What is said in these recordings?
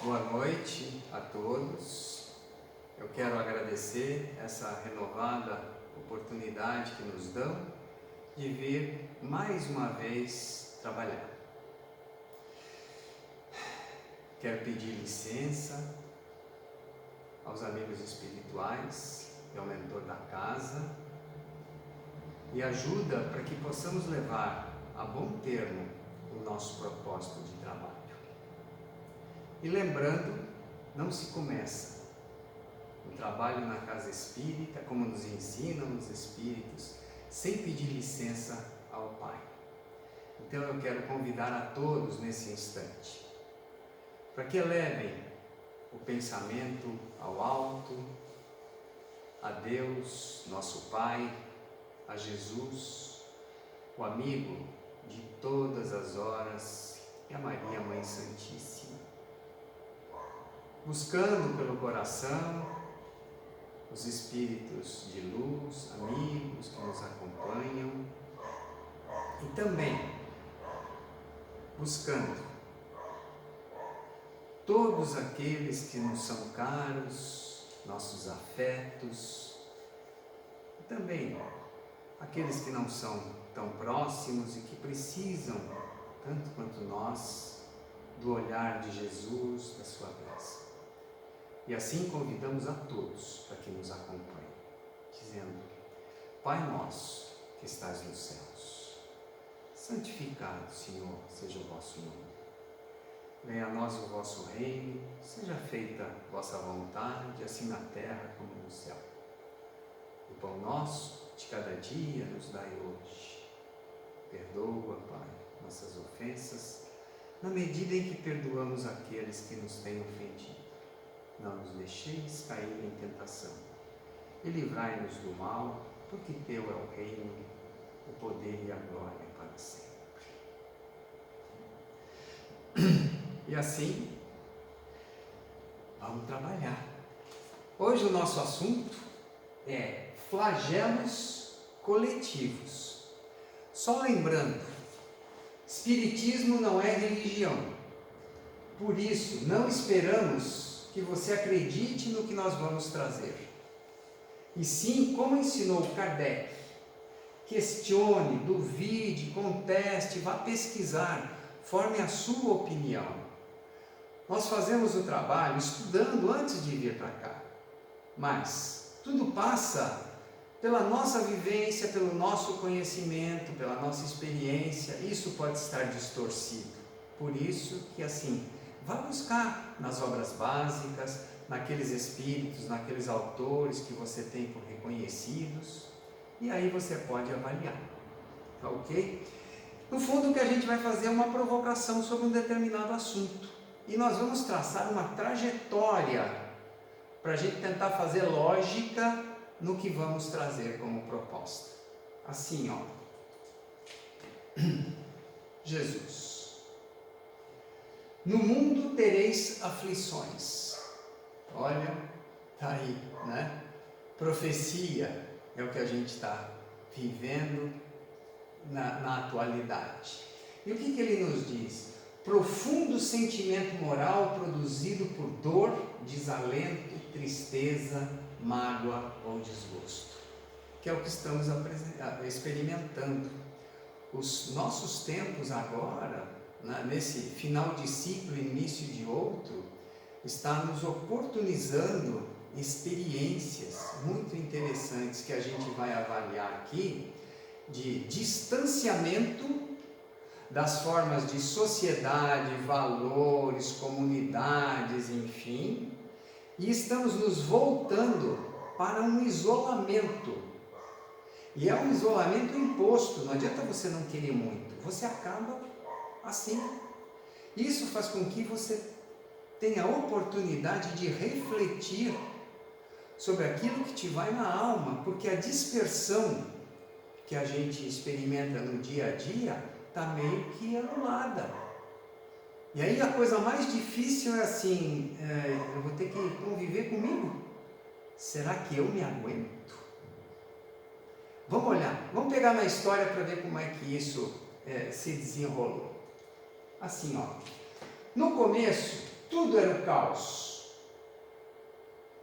Boa noite a todos. Eu quero agradecer essa renovada oportunidade que nos dão de vir mais uma vez trabalhar. Quero pedir licença aos amigos espirituais e ao mentor da casa e ajuda para que possamos levar a bom termo o nosso propósito de trabalho. E lembrando, não se começa o trabalho na casa espírita, como nos ensinam os espíritos, sem pedir licença ao Pai. Então eu quero convidar a todos nesse instante, para que elevem o pensamento ao alto, a Deus, nosso Pai, a Jesus, o amigo de todas as horas, e a Maria, Mãe Santíssima. Buscando pelo coração os espíritos de luz, amigos que nos acompanham, e também buscando todos aqueles que nos são caros, nossos afetos, e também aqueles que não são tão próximos e que precisam, tanto quanto nós, do olhar de Jesus, da sua graça. E assim convidamos a todos para que nos acompanhem, dizendo: Pai nosso que estás nos céus, santificado, Senhor, seja o vosso nome. Venha a nós o vosso reino, seja feita a vossa vontade, assim na terra como no céu. O pão nosso de cada dia nos dai hoje. Perdoa, Pai, nossas ofensas, na medida em que perdoamos aqueles que nos têm ofendido. Não nos deixeis cair em tentação, e livrai-nos do mal, porque Teu é o reino, o poder e a glória para sempre. E assim, vamos trabalhar. Hoje o nosso assunto é flagelos coletivos. Só lembrando, Espiritismo não é religião. Por isso, não esperamos que você acredite no que nós vamos trazer. E sim, como ensinou Kardec, questione, duvide, conteste, vá pesquisar, forme a sua opinião. Nós fazemos o trabalho estudando antes de vir para cá, mas tudo passa pela nossa vivência, pelo nosso conhecimento, pela nossa experiência. Isso pode estar distorcido. Por isso que assim, vá buscar nas obras básicas, naqueles espíritos, naqueles autores que você tem por reconhecidos, e aí você pode avaliar, tá ok? No fundo, o que a gente vai fazer é uma provocação sobre um determinado assunto, e nós vamos traçar uma trajetória para a gente tentar fazer lógica no que vamos trazer como proposta. Assim, ó, Jesus: no mundo tereis aflições. Olha, tá aí, né? Profecia é o que a gente está vivendo na atualidade. E o que ele nos diz? Profundo sentimento moral produzido por dor, desalento, tristeza, mágoa ou desgosto, que é o que estamos experimentando. Os nossos tempos agora, nesse final de ciclo e início de outro, está nos oportunizando experiências muito interessantes que a gente vai avaliar aqui, de distanciamento das formas de sociedade, valores, comunidades, enfim, e estamos nos voltando para um isolamento. E é um isolamento imposto, não adianta você não querer muito, você acaba assim. Isso faz com que você tenha a oportunidade de refletir sobre aquilo que te vai na alma, porque a dispersão que a gente experimenta no dia a dia está meio que anulada. E aí a coisa mais difícil é assim, eu vou ter que conviver comigo? Será que eu me aguento? Vamos olhar, vamos pegar na história para ver como é que isso se desenrolou. Assim, ó, no começo tudo era o caos.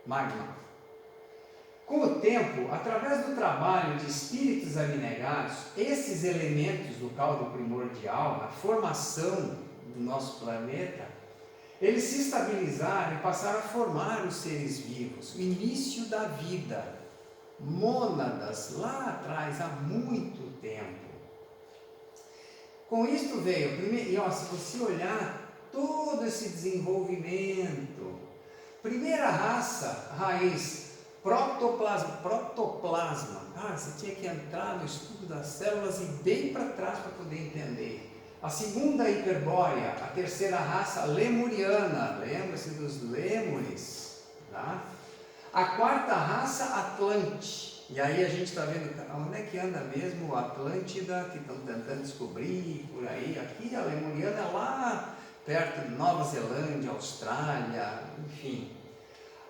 Magma. Com o tempo, através do trabalho de espíritos abnegados, esses elementos do caldo primordial, na formação do nosso planeta, eles se estabilizaram e passaram a formar os seres vivos, o início da vida, mônadas, lá atrás, há muito tempo. Com isto veio, primeiro, se você olhar todo esse desenvolvimento, primeira raça, raiz, protoplasma. Você tinha que entrar no estudo das células e bem para trás para poder entender. A segunda, hiperbórea. A terceira raça, lemuriana. Lembra-se dos lêmures, tá? A quarta raça, Atlante. E aí a gente está vendo onde é que anda mesmo o Atlântida, que estão tentando descobrir por aí. Aqui a lemuriana é lá perto de Nova Zelândia, Austrália, enfim.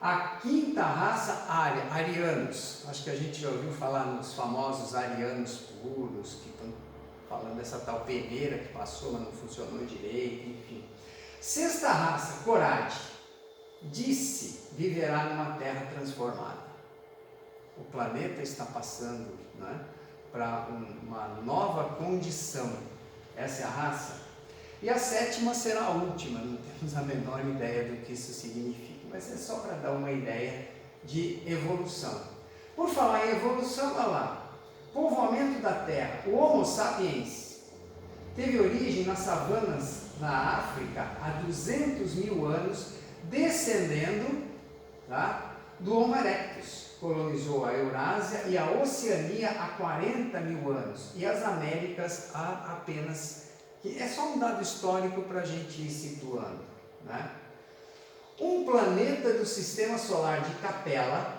A quinta raça, arianos. Acho que a gente já ouviu falar nos famosos arianos puros, que estão falando dessa tal peneira que passou, mas não funcionou direito, enfim. Sexta raça, Corade. Disse, viverá numa terra transformada. O planeta está passando, né, para uma nova condição. Essa é a raça. E a sétima será a última, não temos a menor ideia do que isso significa. Mas é só para dar uma ideia de evolução. Por falar em evolução, olha lá, povoamento da Terra. O Homo sapiens teve origem nas savanas na África há 200 mil anos, descendendo, tá, do Homo erectus. Colonizou a Eurásia e a Oceania há 40 mil anos e as Américas há apenas... É só um dado histórico para a gente ir situando, né? Um planeta do sistema solar de Capela,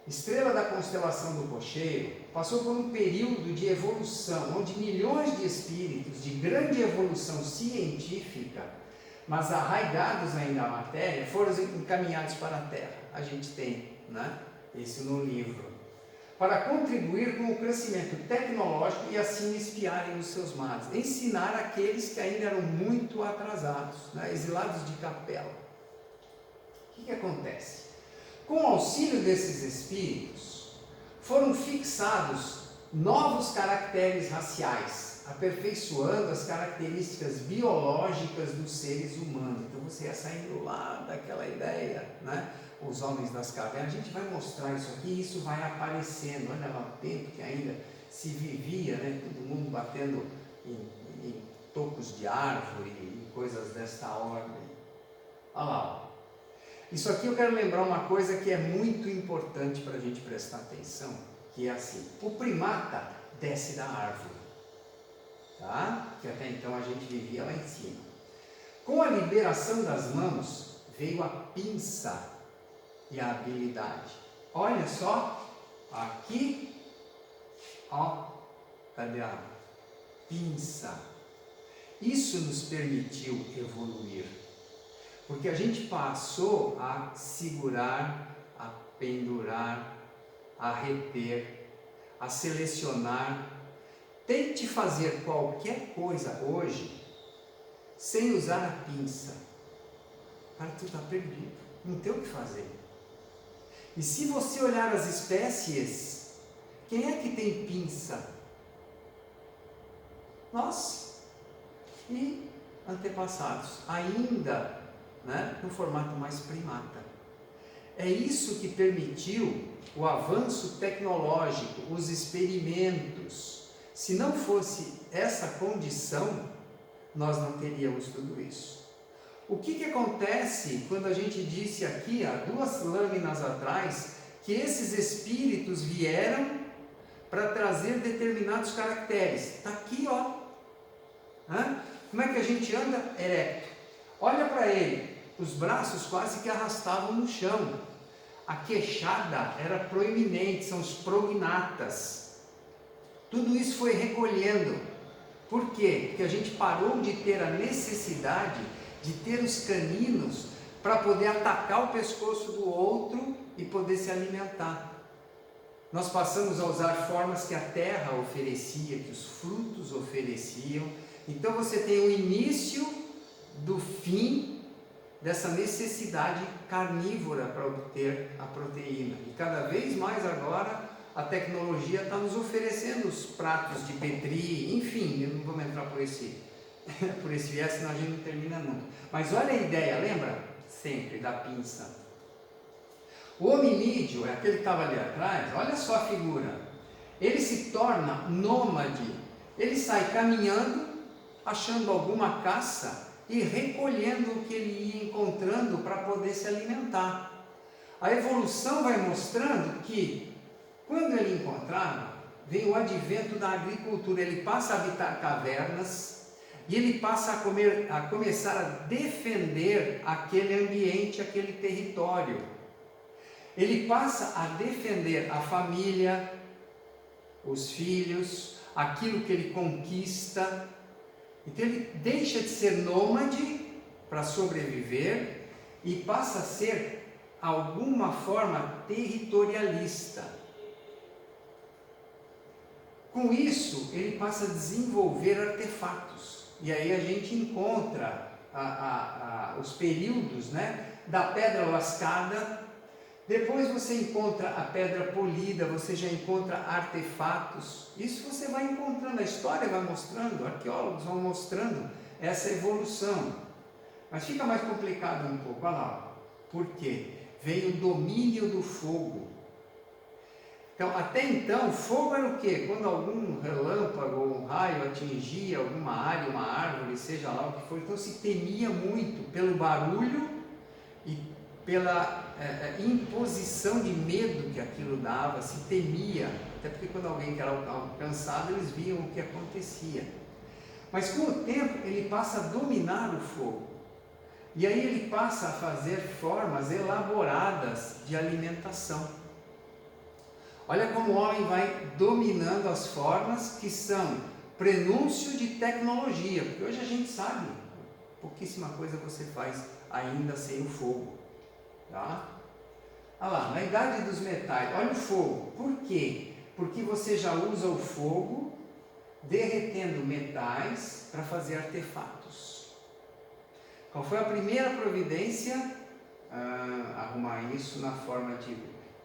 estrela da constelação do Cocheiro, passou por um período de evolução, onde milhões de espíritos de grande evolução científica, mas arraigados ainda à matéria, foram encaminhados para a Terra. A gente tem, né, isso no livro. Para contribuir com o crescimento tecnológico e assim espiarem os seus mares. Ensinar aqueles que ainda eram muito atrasados, né, exilados de Capela. O que acontece? Com o auxílio desses espíritos, foram fixados novos caracteres raciais, aperfeiçoando as características biológicas dos seres humanos. Então você ia saindo lá daquela ideia, né? Os homens das cavernas. A gente vai mostrar isso aqui, isso vai aparecendo. Olha lá o tempo que ainda se vivia, né? Todo mundo batendo em tocos de árvore e coisas desta ordem. Olha lá, ó. Isso aqui eu quero lembrar uma coisa que é muito importante para a gente prestar atenção, que é assim, o primata desce da árvore, tá? Que até então a gente vivia lá em cima. Com a liberação das mãos, veio a pinça e a habilidade. Olha só, aqui, ó, cadê a pinça? Isso nos permitiu evoluir. Porque a gente passou a segurar, a pendurar, a reter, a selecionar. Tente fazer qualquer coisa hoje sem usar a pinça. Cara, tu está perdido, não tem o que fazer. E se você olhar as espécies, quem é que tem pinça? Nós e antepassados, ainda, né, no formato mais primata. É isso que permitiu o avanço tecnológico, os experimentos. Se não fosse essa condição, nós não teríamos tudo isso. O que acontece quando a gente disse aqui, há 2 lâminas atrás, que esses espíritos vieram para trazer determinados caracteres? Está aqui, ó. Como é que a gente anda? Ereto. Olha para ele, os braços quase que arrastavam no chão. A queixada era proeminente, são os prognatas. Tudo isso foi recolhendo. Por quê? Porque a gente parou de ter a necessidade de ter os caninos para poder atacar o pescoço do outro e poder se alimentar. Nós passamos a usar formas que a terra oferecia, que os frutos ofereciam. Então você tem o início do fim dessa necessidade carnívora para obter a proteína. E cada vez mais agora a tecnologia está nos oferecendo os pratos de Petri, enfim, eu não vou entrar por esse viés, senão a gente não termina nunca. Mas olha a ideia, lembra sempre da pinça? O hominídeo, é aquele que estava ali atrás, olha só a figura. Ele se torna nômade, ele sai caminhando, achando alguma caça e recolhendo o que ele ia encontrando para poder se alimentar. A evolução vai mostrando que, quando ele encontrava, vem o advento da agricultura, ele passa a habitar cavernas e ele passa a começar a defender aquele ambiente, aquele território. Ele passa a defender a família, os filhos, aquilo que ele conquista. Então ele deixa de ser nômade para sobreviver e passa a ser, alguma forma, territorialista. Com isso, ele passa a desenvolver artefatos. E aí a gente encontra os períodos, né, da pedra lascada. Depois você encontra a pedra polida, você já encontra artefatos. Isso você vai encontrando, a história vai mostrando, arqueólogos vão mostrando essa evolução. Mas fica mais complicado um pouco, olha lá. Por quê? Veio o domínio do fogo. Então, até então, fogo era o quê? Quando algum relâmpago ou um raio atingia alguma área, uma árvore, seja lá o que for, então se temia muito pelo barulho e pela imposição de medo que aquilo dava, se temia, até porque quando alguém era alcançado, eles viam o que acontecia. Mas com o tempo, ele passa a dominar o fogo. E aí ele passa a fazer formas elaboradas de alimentação. Olha como o homem vai dominando as formas que são prenúncio de tecnologia, porque hoje a gente sabe, pouquíssima coisa você faz ainda sem o fogo. Tá? Olha lá, na idade dos metais, olha o fogo. Por quê? Porque você já usa o fogo derretendo metais para fazer artefatos. Qual foi a primeira providência? Arrumar isso na forma de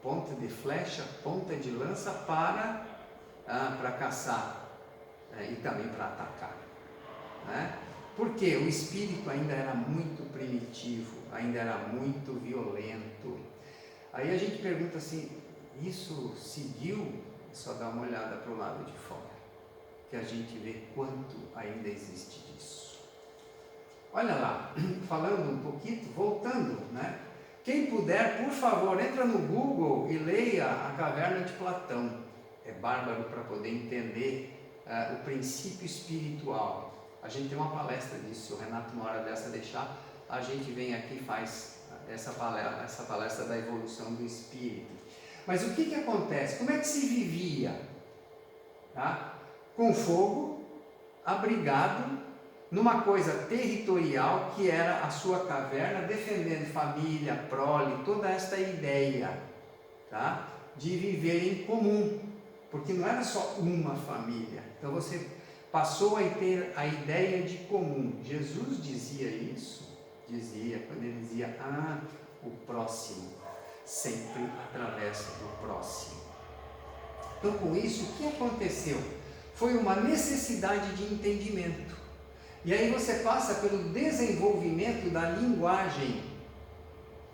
ponta de flecha, ponta de lança para caçar e também para atacar. Né? Porque o espírito ainda era muito primitivo, ainda era muito violento. Aí a gente pergunta assim, isso seguiu? É só dar uma olhada para o lado de fora, que a gente vê quanto ainda existe disso. Olha lá, falando um pouquinho, voltando, né? Quem puder, por favor, entra no Google e leia A Caverna de Platão. É bárbaro para poder entender o princípio espiritual. A gente tem uma palestra disso, se o Renato uma hora dessa deixar, a gente vem aqui e faz essa palestra da evolução do espírito. Mas o que acontece? Como é que se vivia? Tá? Com fogo, abrigado, numa coisa territorial que era a sua caverna, defendendo família, prole, toda esta ideia, tá? De viver em comum, porque não era só uma família. Então você passou a ter a ideia de comum. Jesus dizia isso, quando ele dizia, o próximo, sempre através do próximo. Então com isso, o que aconteceu? Foi uma necessidade de entendimento. E aí você passa pelo desenvolvimento da linguagem,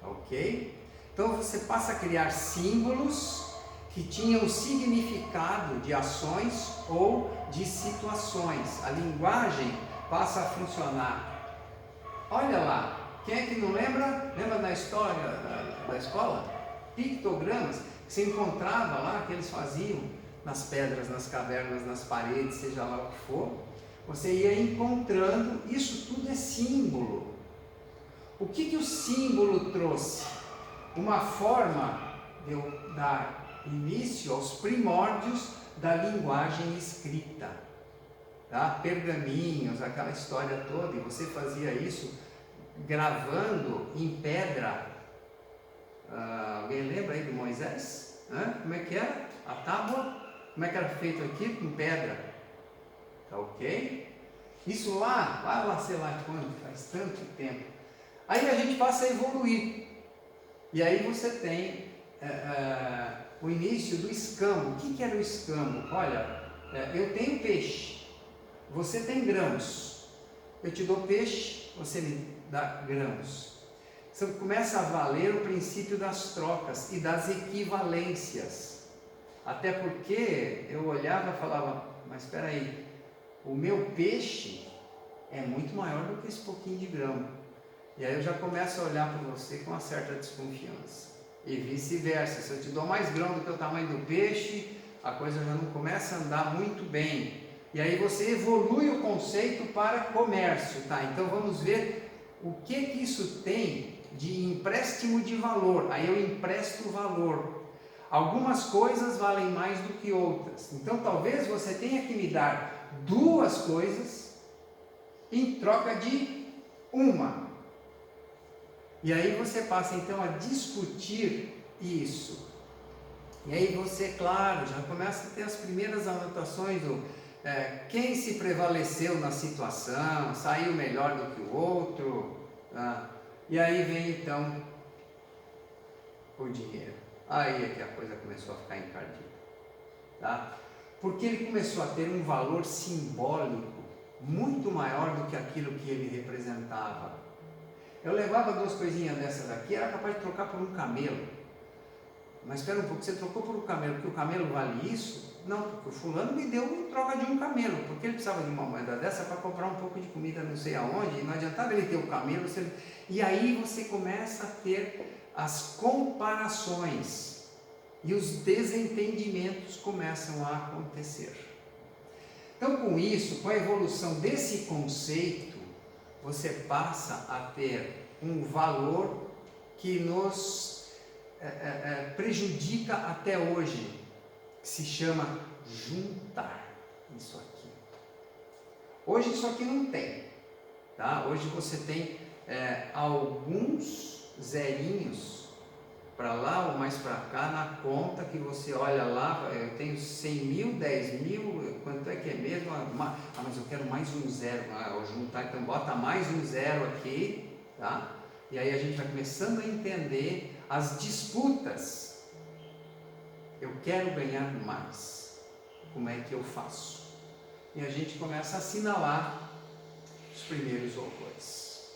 ok? Então você passa a criar símbolos que tinham significado de ações ou de situações. A linguagem passa a funcionar. Olha lá, quem é que não lembra? Lembra da história da escola? Pictogramas que se encontrava lá, que eles faziam nas pedras, nas cavernas, nas paredes, seja lá o que for. Você ia encontrando, isso tudo é símbolo. O que o símbolo trouxe? Uma forma de eu dar início aos primórdios da linguagem escrita. Tá? Pergaminhos, aquela história toda, e você fazia isso gravando em pedra. Alguém lembra aí de Moisés? Como é que era? A tábua? Como é que era feito aqui? Com pedra. Tá ok? Isso lá sei lá quando, faz tanto tempo. Aí a gente passa a evoluir. E aí você tem o início do escambo. O que era o escambo? Olha, eu tenho peixe, você tem grãos. Eu te dou peixe, você me dá grãos. Você começa a valer o princípio das trocas e das equivalências. Até porque eu olhava e falava, mas espera aí, o meu peixe é muito maior do que esse pouquinho de grão. E aí eu já começo a olhar para você com uma certa desconfiança. E vice-versa, se eu te dou mais grão do que o tamanho do peixe, a coisa já não começa a andar muito bem. E aí você evolui o conceito para comércio, tá? Então vamos ver o que isso tem de empréstimo de valor. Aí eu empresto valor. Algumas coisas valem mais do que outras. Então talvez você tenha que me dar duas coisas em troca de uma. E aí você passa então a discutir isso. E aí você, claro, já começa a ter as primeiras anotações do quem se prevaleceu na situação, saiu melhor do que o outro. Tá? E aí vem então o dinheiro. Aí é que a coisa começou a ficar encardida. Tá? Porque ele começou a ter um valor simbólico muito maior do que aquilo que ele representava. Eu levava duas coisinhas dessas daqui, era capaz de trocar por um camelo. Mas espera um pouco, você trocou por um camelo, porque o camelo vale isso? Não, porque o fulano me deu em troca de um camelo, porque ele precisava de uma moeda dessa para comprar um pouco de comida não sei aonde, e não adiantava ele ter o camelo. E aí você começa a ter as comparações, e os desentendimentos começam a acontecer. Então com isso, com a evolução desse conceito, você passa a ter um valor que nos prejudica até hoje, que se chama juntar isso aqui. Hoje isso aqui não tem, tá? Hoje você tem alguns zerinhos para lá ou mais para cá na conta, que você olha lá, eu tenho 100 mil, 10 mil, quanto é que é mesmo? Mas eu quero mais um zero, vou juntar, então bota mais um zero aqui, tá? E aí a gente vai começando a entender as disputas. Eu quero ganhar mais, como é que eu faço? E a gente começa a assinalar os primeiros horrores.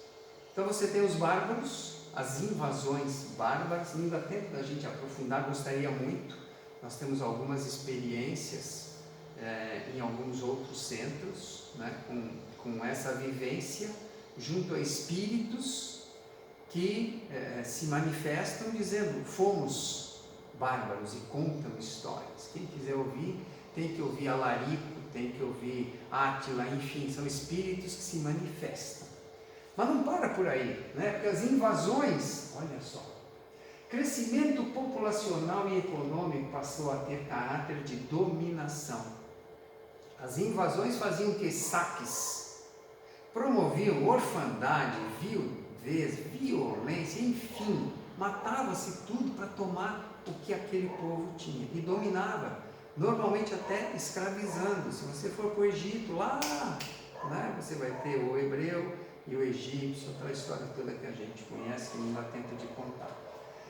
Então você tem os bárbaros, as invasões bárbaras. Não dá tempo da gente aprofundar, gostaria muito. Nós temos algumas experiências em alguns outros centros, né, com essa vivência, junto a espíritos que se manifestam dizendo, fomos bárbaros, e contam histórias. Quem quiser ouvir, tem que ouvir Alarico, tem que ouvir Átila, enfim, são espíritos que se manifestam. Mas não para por aí, né? Porque as invasões, olha só, crescimento populacional e econômico passou a ter caráter de dominação. As invasões faziam o que? Saques, promoviam orfandade, violência, enfim, matava-se tudo para tomar o que aquele povo tinha e dominava, normalmente até escravizando. Se você for para o Egito, lá, né, você vai ter o hebreu e o egípcio, aquela história toda que a gente conhece, que não dá tempo de contar.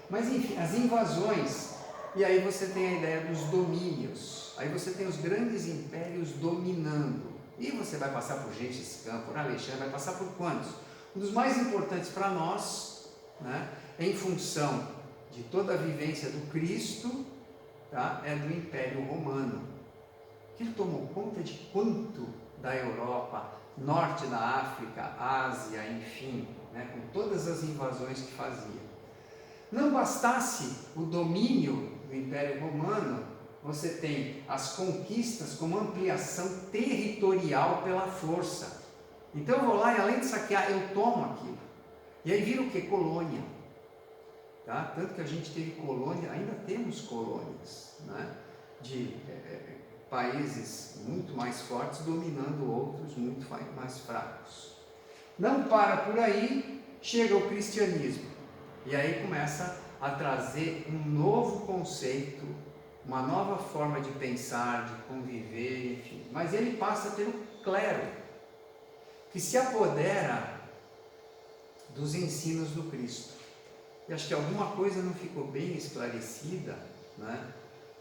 Mas enfim, as invasões, e aí você tem a ideia dos domínios, aí você tem os grandes impérios dominando, e você vai passar por Gengis Khan, por Alexandre, vai passar por quantos? Um dos mais importantes para nós, né, em função de toda a vivência do Cristo, tá, é do Império Romano, que ele tomou conta de quanto da Europa, norte da África, Ásia, enfim, né, com todas as invasões que fazia. Não bastasse o domínio do Império Romano, você tem as conquistas como ampliação territorial pela força. Então eu vou lá e além de saquear, eu tomo aquilo. E aí vira o que? Colônia. Tá? Tanto que a gente teve colônia, ainda temos colônias, né, de países muito mais fortes dominando outros muito mais fracos. Não para por aí, chega o cristianismo. E aí começa a trazer um novo conceito, uma nova forma de pensar, de conviver, enfim. Mas ele passa a ter o clero, que se apodera dos ensinos do Cristo. E acho que alguma coisa não ficou bem esclarecida, né?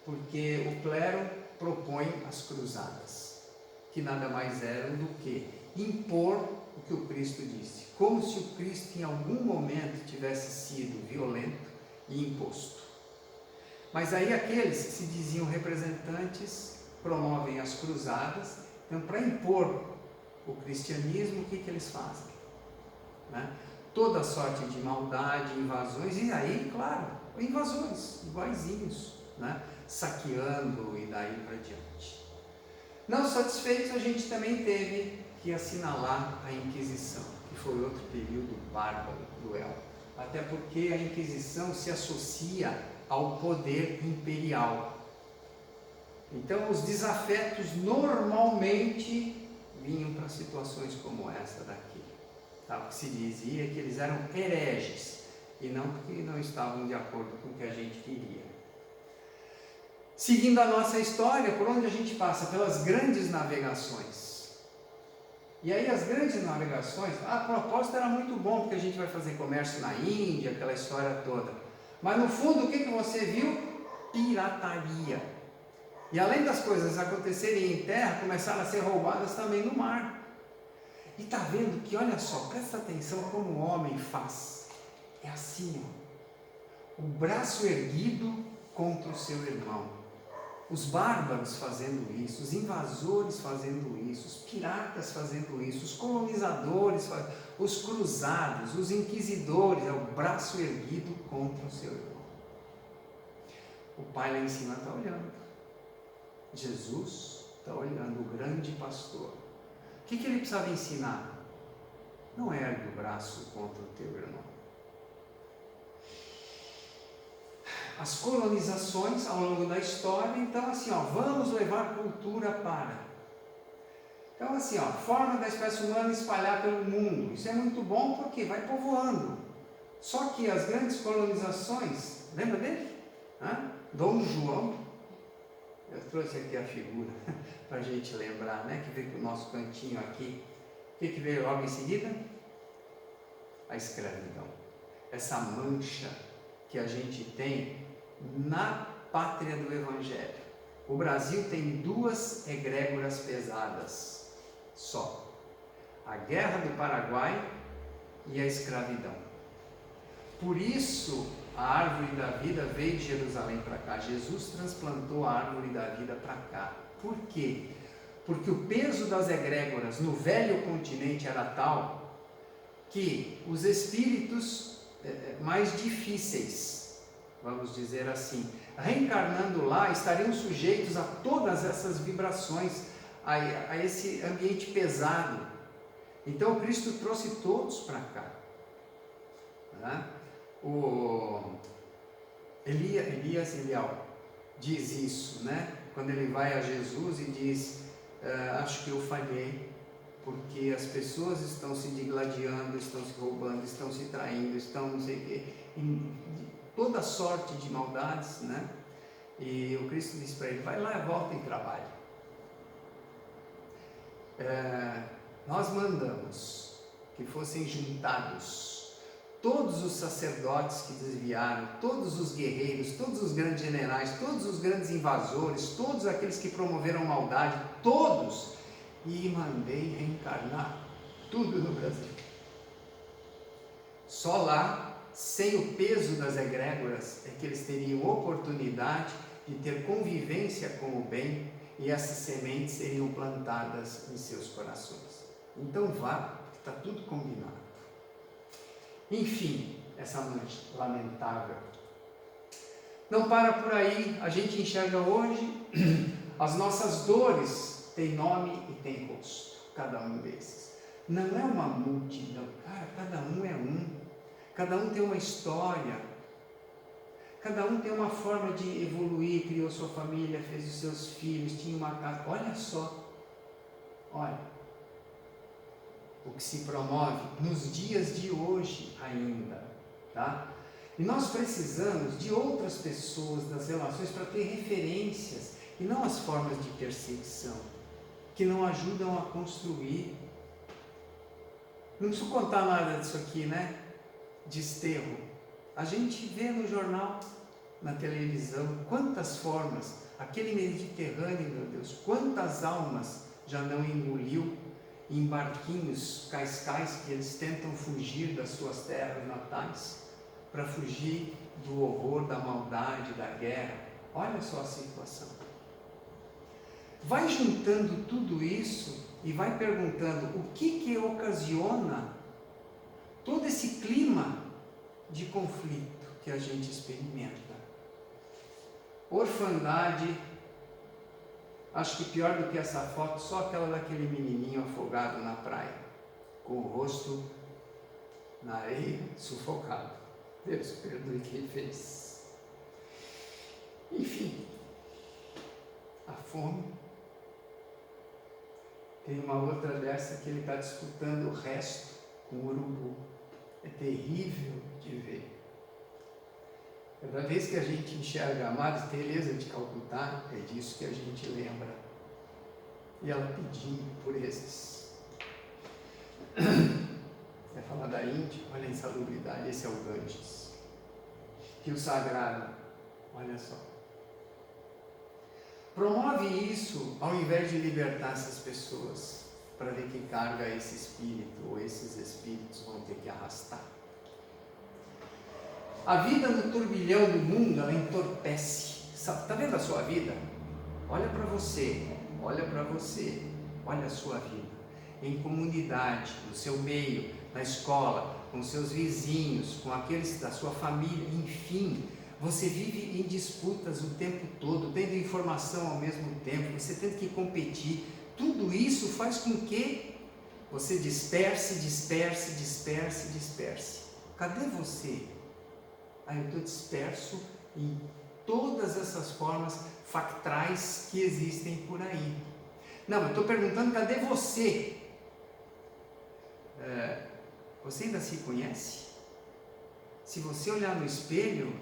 Porque o clero propõe as cruzadas, que nada mais eram do que impor o que o Cristo disse, como se o Cristo em algum momento tivesse sido violento e imposto. Mas aí aqueles que se diziam representantes promovem as cruzadas. Então, para impor o cristianismo, o que eles fazem? Né? Toda sorte de maldade, invasões, e aí, claro, invasões, iguaizinhos, né? Saqueando e daí para diante. Não satisfeitos, a gente também teve que assinalar a Inquisição, que foi outro período bárbaro, cruel. Até porque a Inquisição se associa ao poder imperial. Então, os desafetos normalmente vinham para situações como essa daqui. Tá? O que se dizia que eles eram hereges, e não porque não estavam de acordo com o que a gente queria. Seguindo a nossa história, por onde a gente passa? Pelas grandes navegações. E aí as grandes navegações, a propósito era muito bom, porque a gente vai fazer comércio na Índia, aquela história toda. Mas no fundo, o que você viu? Pirataria. E além das coisas acontecerem em terra, começaram a ser roubadas também no mar. E está vendo que, olha só, presta atenção como o homem faz. É assim, ó, o braço erguido contra o seu irmão. Os bárbaros fazendo isso, os invasores fazendo isso, os piratas fazendo isso, os colonizadores, os cruzados, os inquisidores, é o braço erguido contra o seu irmão. O pai lá em cima está olhando. Jesus está olhando, o grande pastor. O que ele precisava ensinar? Não ergue o braço contra o teu irmão. As colonizações ao longo da história, então assim, ó, vamos levar cultura para. Então assim, ó, forma da espécie humana espalhar pelo mundo. Isso é muito bom porque vai povoando. Só que as grandes colonizações, lembra dele? Dom João, eu trouxe aqui a figura para a gente lembrar, né? Que veio com o nosso cantinho aqui. O que veio logo em seguida? A escravidão. Essa mancha que a gente tem na pátria do Evangelho. O Brasil tem duas egrégoras pesadas só: a Guerra do Paraguai e a escravidão. Por isso a árvore da vida veio de Jerusalém para cá. Jesus transplantou a árvore da vida para cá. Por quê? Porque o peso das egrégoras no velho continente era tal que os espíritos mais difíceis, vamos dizer assim, reencarnando lá, estariam sujeitos a todas essas vibrações, a esse ambiente pesado. Então Cristo trouxe todos para cá. Né? O Elias Elial diz isso, né? Quando ele vai a Jesus e diz: acho que eu falhei, porque as pessoas estão se digladiando, estão se roubando, estão se traindo, estão não sei o quê, toda sorte de maldades, né? E o Cristo disse para ele: vai lá e volta e trabalha. Nós mandamos que fossem juntados todos os sacerdotes que desviaram, todos os guerreiros, todos os grandes generais, todos os grandes invasores, todos aqueles que promoveram maldade, todos, e mandei reencarnar tudo no Brasil. Só lá, sem o peso das egrégoras, é que eles teriam oportunidade de ter convivência com o bem, e essas sementes seriam plantadas em seus corações. Então vá, está tudo combinado. Enfim, essa noite lamentável. Não para por aí, a gente enxerga hoje, as nossas dores têm nome e têm rosto, cada um desses. Não é uma multidão, cara, cada um é um, cada um tem uma história, cada um tem uma forma de evoluir, criou sua família, fez os seus filhos, tinha uma casa, olha só, olha. O que se promove nos dias de hoje ainda, tá? E nós precisamos de outras pessoas, das relações, para ter referências, e não as formas de perseguição, que não ajudam a construir. Não preciso contar nada disso aqui, né? Desterro. A gente vê no jornal, na televisão, quantas formas, aquele Mediterrâneo, meu Deus, quantas almas já não engoliu em barquinhos, cascais, que eles tentam fugir das suas terras natais, para fugir do horror, da maldade, da guerra. Olha só a situação. Vai juntando tudo isso e vai perguntando o que ocasiona todo esse clima de conflito que a gente experimenta. Orfandade, acho que pior do que essa foto, só aquela daquele menininho afogado na praia, com o rosto na areia, sufocado. Deus perdoe quem fez. Enfim, a fome. Tem uma outra dessa que ele está disputando o resto com o urubu. É terrível de ver. Cada vez que a gente enxerga a Madre Teresa de Calcutá, é disso que a gente lembra. E ela pedindo por esses. Quer falar da Índia? Olha a insalubridade, esse é o Ganges. Rio Sagrado, olha só. Promove isso ao invés de libertar essas pessoas, para ver que carga esse espírito, ou esses espíritos vão ter que arrastar. A vida no turbilhão do mundo, ela entorpece. Está vendo a sua vida? Olha para você, olha para você, olha a sua vida. Em comunidade, no seu meio, na escola, com seus vizinhos, com aqueles da sua família, enfim. Você vive em disputas o tempo todo, tendo informação ao mesmo tempo, você tendo que competir. Tudo isso faz com que você disperse. Cadê você? Eu estou disperso em todas essas formas factais que existem por aí. Não, eu estou perguntando, cadê você? Você ainda se conhece? Se você olhar no espelho,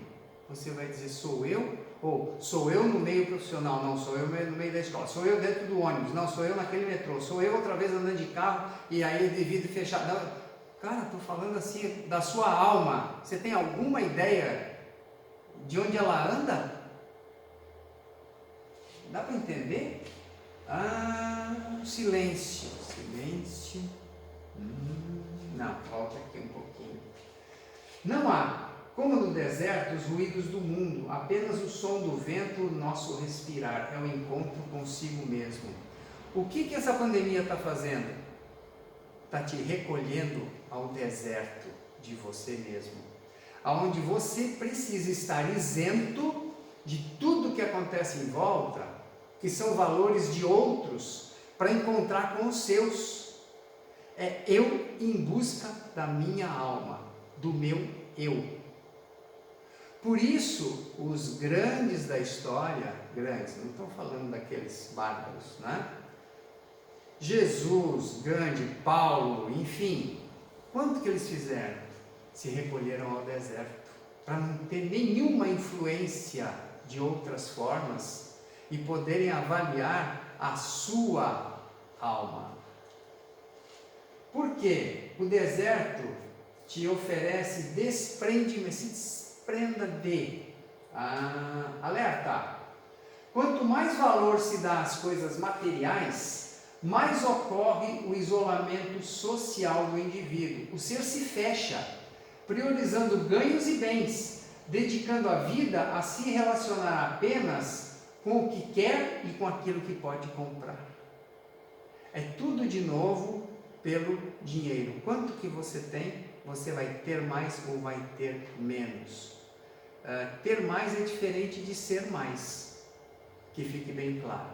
você vai dizer, sou eu? Ou sou eu no meio profissional? Não, sou eu no meio da escola. Sou eu dentro do ônibus? Não, sou eu naquele metrô. Sou eu outra vez andando de carro e aí de vidro fechado. Não, cara, estou falando assim da sua alma. Você tem alguma ideia de onde ela anda? Dá para entender? Silêncio. Não, volta aqui um pouquinho. Não há, como no deserto, os ruídos do mundo, apenas o som do vento, o nosso respirar, é o encontro consigo mesmo. O que essa pandemia está fazendo? Está te recolhendo ao deserto de você mesmo, aonde você precisa estar isento de tudo que acontece em volta, que são valores de outros, para encontrar com os seus. É eu em busca da minha alma, do meu eu. Por isso, os grandes da história, grandes, não estou falando daqueles bárbaros, né? Jesus, Gandhi, Paulo, enfim, quanto que eles fizeram? Se recolheram ao deserto, para não ter nenhuma influência de outras formas e poderem avaliar a sua alma. Por quê? O deserto te oferece desprendimento, se desprenda de, alerta. Quanto mais valor se dá às coisas materiais, mais ocorre o isolamento social do indivíduo. O ser se fecha, priorizando ganhos e bens, dedicando a vida a se relacionar apenas com o que quer e com aquilo que pode comprar. É tudo de novo pelo dinheiro. Quanto que você tem, você vai ter mais ou vai ter menos. Ter mais é diferente de ser mais, que fique bem claro.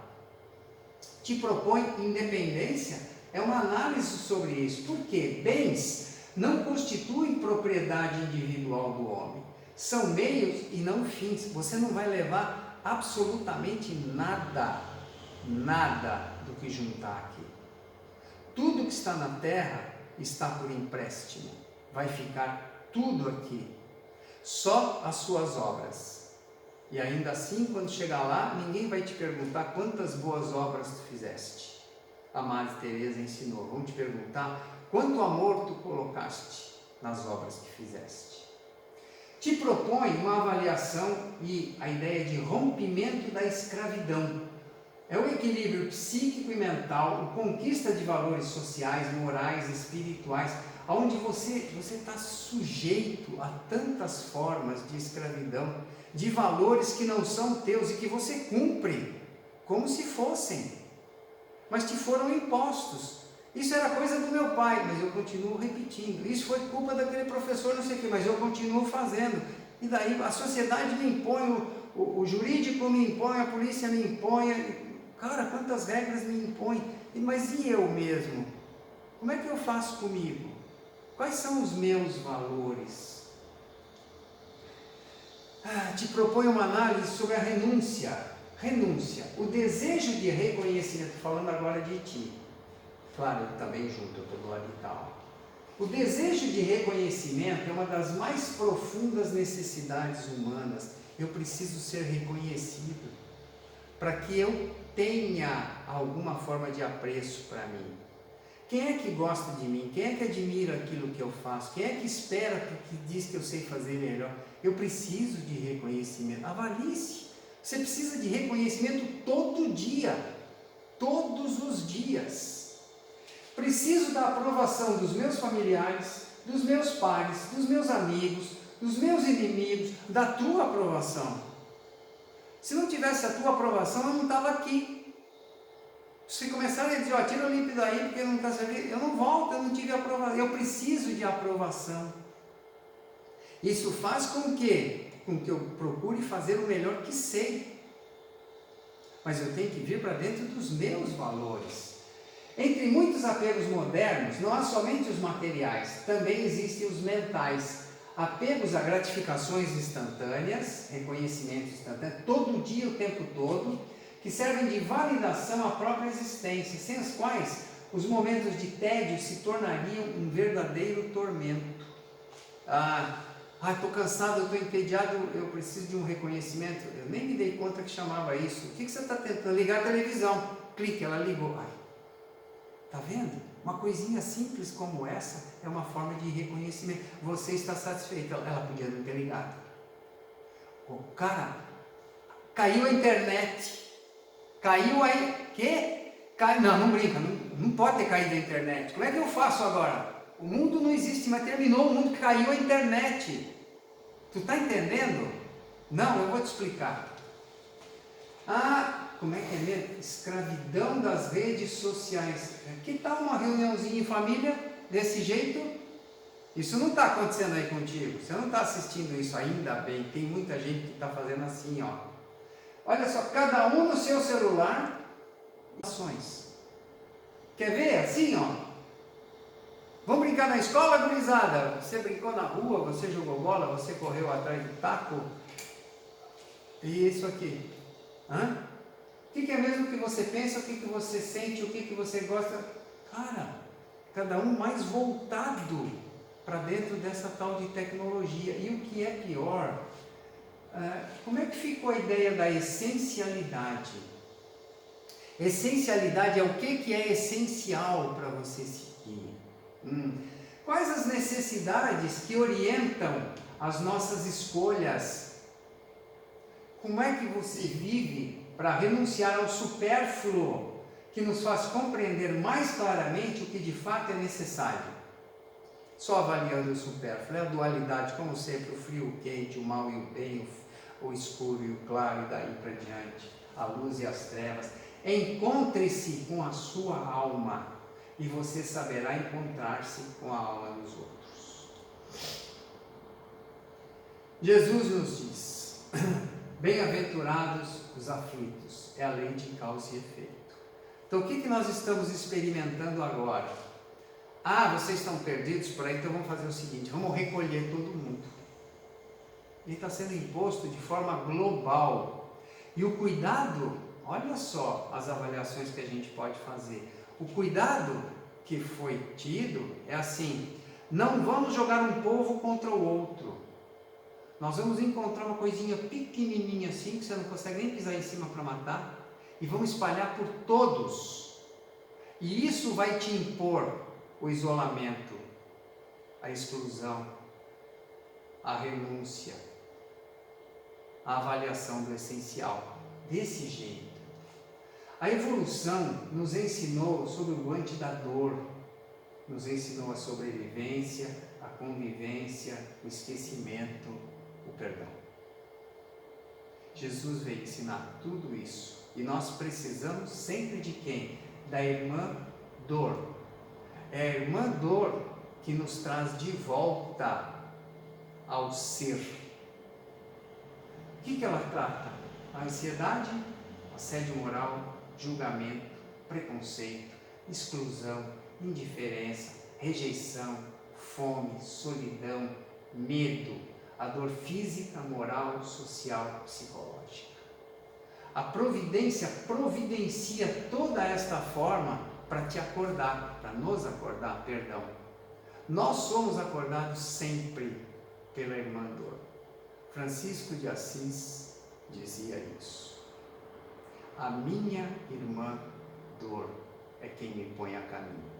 Te propõe independência, é uma análise sobre isso. Por quê? Bens não constituem propriedade individual do homem, são meios e não fins. Você não vai levar absolutamente nada do que juntar aqui. Tudo que está na terra está por empréstimo, vai ficar tudo aqui, só as suas obras. E ainda assim, quando chegar lá, ninguém vai te perguntar quantas boas obras tu fizeste. A Madre Teresa ensinou, vão te perguntar quanto amor tu colocaste nas obras que fizeste. Te propõe uma avaliação e a ideia de rompimento da escravidão. É o equilíbrio psíquico e mental, a conquista de valores sociais, morais, espirituais, onde você está sujeito a tantas formas de escravidão, de valores que não são teus e que você cumpre como se fossem, mas te foram impostos. Isso era coisa do meu pai, mas eu continuo repetindo. Isso foi culpa daquele professor, não sei o quê, mas eu continuo fazendo. E daí a sociedade me impõe, o jurídico me impõe, a polícia me impõe. Cara, quantas regras me impõem. Mas e eu mesmo? Como é que eu faço comigo? Quais são os meus valores? Te propõe uma análise sobre a renúncia. Renúncia, o desejo de reconhecimento, falando agora de ti. Claro, eu também junto, eu estou do lado de tal. O desejo de reconhecimento é uma das mais profundas necessidades humanas. Eu preciso ser reconhecido para que eu tenha alguma forma de apreço para mim. Quem é que gosta de mim? Quem é que admira aquilo que eu faço? Quem é que espera porque diz que eu sei fazer melhor? Eu preciso de reconhecimento. Avalie-se. Você precisa de reconhecimento todo dia, todos os dias. Preciso da aprovação dos meus familiares, dos meus pares, dos meus amigos, dos meus inimigos, da tua aprovação. Se não tivesse a tua aprovação, eu não estava aqui. Se começarem a dizer, tira o limpo daí porque não está servindo, eu não volto, eu não tive aprovação, eu preciso de aprovação. Isso faz com que eu procure fazer o melhor que sei. Mas eu tenho que vir para dentro dos meus valores. Entre muitos apegos modernos, não há somente os materiais, também existem os mentais. Apegos a gratificações instantâneas, reconhecimento instantâneo, todo dia, o tempo todo, que servem de validação à própria existência, sem as quais os momentos de tédio se tornariam um verdadeiro tormento. Estou cansado, estou entediado, eu preciso de um reconhecimento. Eu nem me dei conta que chamava isso. O que você está tentando? Ligar a televisão. Clique, ela ligou. Está vendo? Uma coisinha simples como essa é uma forma de reconhecimento. Você está satisfeito? Ela podia não ter ligado. Cara, caiu a internet. Caiu aí. Quê? Não brinca. Não pode ter caído a internet. Como é que eu faço agora? O mundo não existe, mas terminou o mundo, caiu a internet. Tu está entendendo? Não, eu vou te explicar. Como é que é mesmo? Escravidão das redes sociais. Que tal uma reuniãozinha em família desse jeito? Isso não está acontecendo aí contigo. Você não está assistindo isso, ainda bem. Tem muita gente que está fazendo assim, ó. Olha só, cada um no seu celular. Ações. Quer ver? Assim, ó. Vamos brincar na escola, gurizada? Você brincou na rua, você jogou bola, você correu atrás do taco? E isso aqui? O que é mesmo que você pensa, o que você sente, o que você gosta? Cara, cada um mais voltado para dentro dessa tal de tecnologia. E o que é pior, como é que ficou a ideia da essencialidade? Essencialidade é o que é essencial para você seguir. Quais as necessidades que orientam as nossas escolhas? Como é que você vive para renunciar ao supérfluo que nos faz compreender mais claramente o que de fato é necessário? Só avaliando o supérfluo, é a dualidade, como sempre, o frio, o quente, o mal e o bem, o escuro e o claro, e daí para diante, a luz e as trevas. Encontre-se com a sua alma e você saberá encontrar-se com a alma dos outros. Jesus nos diz: bem-aventurados os aflitos, é a lei de causa e efeito. Então o que nós estamos experimentando agora? Vocês estão perdidos por aí, então vamos fazer o seguinte, vamos recolher todo mundo. Ele está sendo imposto de forma global. E o cuidado, olha só as avaliações que a gente pode fazer. O cuidado que foi tido é assim: não vamos jogar um povo contra o outro. Nós vamos encontrar uma coisinha pequenininha assim, que você não consegue nem pisar em cima para matar, e vamos espalhar por todos. E isso vai te impor o isolamento, a exclusão, a renúncia, a avaliação do essencial. Desse jeito. A evolução nos ensinou sobre o guante da dor, nos ensinou a sobrevivência, a convivência, o esquecimento, o perdão. Jesus veio ensinar tudo isso. E nós precisamos sempre de quem? Da irmã dor. É a irmã dor que nos traz de volta ao ser. O que ela trata? A ansiedade, assédio moral, julgamento, preconceito, exclusão, indiferença, rejeição, fome, solidão, medo, a dor física, moral, social, psicológica. A providência providencia toda esta forma para te acordar, para nos acordar, perdão. Nós somos acordados sempre pela irmã dor. Francisco de Assis dizia isso. A minha irmã dor é quem me põe a caminho.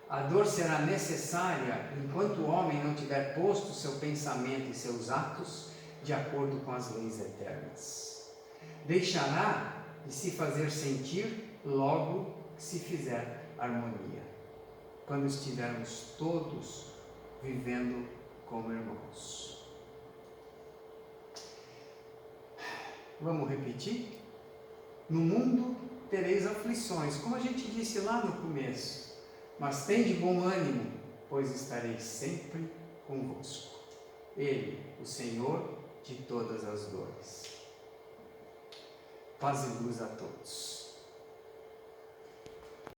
A dor será necessária enquanto o homem não tiver posto seu pensamento e seus atos de acordo com as leis eternas. Deixará de se fazer sentir logo que se fizer harmonia, quando estivermos todos vivendo como irmãos. Vamos repetir? No mundo tereis aflições, como a gente disse lá no começo. Mas tende bom ânimo, pois estarei sempre convosco. Ele, o Senhor de todas as dores. Paz e luz a todos.